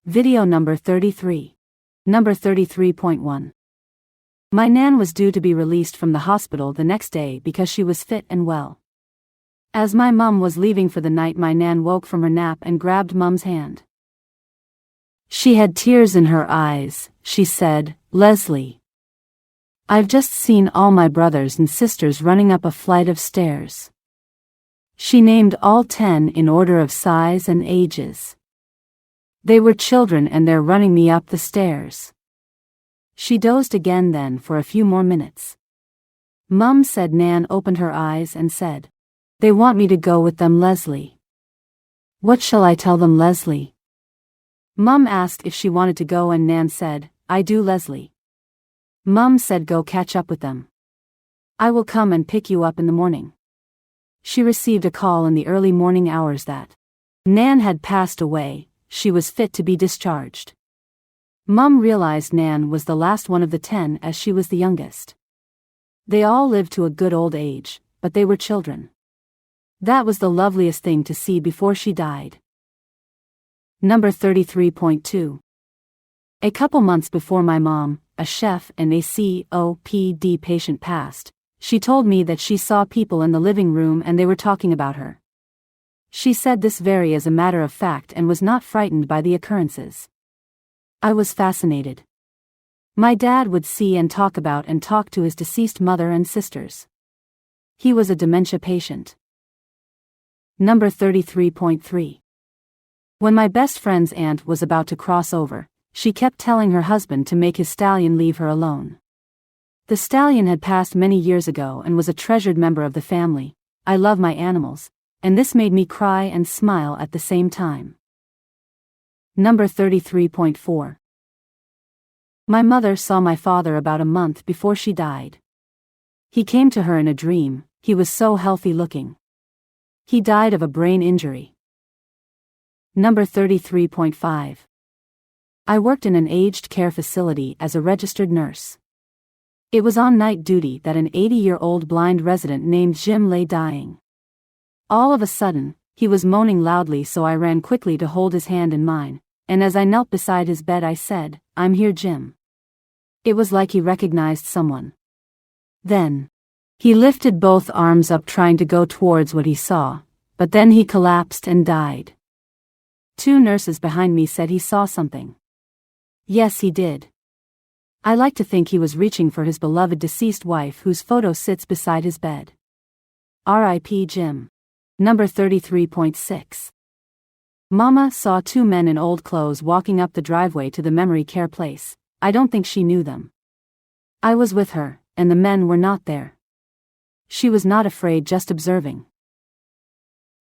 Video number 33. Number 33.1. My nan was due to be released from the hospital the next day because she was fit and well. As my mum was leaving for the night, my nan woke from her nap and grabbed Mum's hand. She had tears in her eyes. She said, "Leslie, I've just seen all my brothers and sisters running up a flight of stairs." She named all 10 in order of size and ages. They were children and they're running me up the stairs. She dozed again then for a few more minutes. Mum said Nan opened her eyes and said, "They want me to go with them, Leslie." "What shall I tell them, Leslie?" Mum asked if she wanted to go and Nan said, "I do, Leslie." Mum said, "Go catch up with them. I will come and pick you up in the morning." She received a call in the early morning hours that Nan had passed away. She was fit to be discharged. Mum realized Nan was the last one of the 10 as she was the youngest. They all lived to a good old age, but they were children. That was the loveliest thing to see before she died. Number 33.2. A couple months before my mom, a chef and a COPD patient passed, she told me that she saw people in the living room and they were talking about her. She said this very as a matter of fact and was not frightened by the occurrences. I was fascinated. My dad would see and talk to his deceased mother and sisters. He was a dementia patient. Number 33.3. When my best friend's aunt was about to cross over, she kept telling her husband to make his stallion leave her alone. The stallion had passed many years ago and was a treasured member of the family. I love my animals, and this made me cry and smile at the same time. Number 33.4. My mother saw my father about a month before she died. He came to her in a dream. He was so healthy looking. He died of a brain injury. Number 33.5. I worked in an aged care facility as a registered nurse. It was on night duty that an 80-year-old blind resident named Jim lay dying. All of a sudden, he was moaning loudly, so I ran quickly to hold his hand in mine, and as I knelt beside his bed I said, "I'm here, Jim." It was like he recognized someone. Then, he lifted both arms up trying to go towards what he saw, but then he collapsed and died. 2 nurses behind me said he saw something. Yes, he did. I like to think he was reaching for his beloved deceased wife whose photo sits beside his bed. R.I.P. Jim. Number 33.6. Mama saw 2 men in old clothes walking up the driveway to the memory care place. I don't think she knew them. I was with her, and the men were not there. She was not afraid, just observing.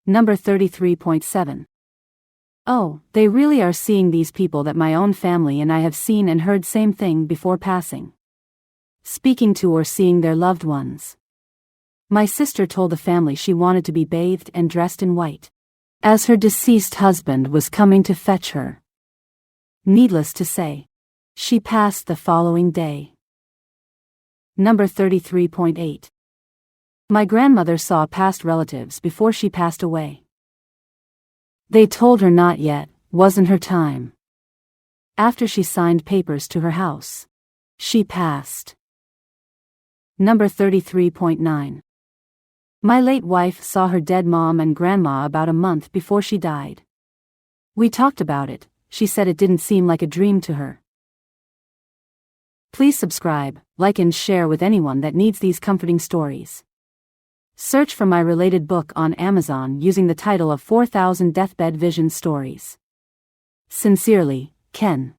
Number 33.7. Oh, they really are seeing these people that my own family and I have seen and heard same thing before passing. Speaking to or seeing their loved ones. My sister told the family she wanted to be bathed and dressed in white, as her deceased husband was coming to fetch her. Needless to say, she passed the following day. Number 33.8. My grandmother saw past relatives before she passed away. They told her not yet, wasn't her time. After she signed papers to her house, she passed. Number 33.9. My late wife saw her dead mom and grandma about a month before she died. We talked about it. She said it didn't seem like a dream to her. Please subscribe, like and share with anyone that needs these comforting stories. Search for my related book on Amazon using the title of 4,000 Deathbed Vision Stories. Sincerely, Ken.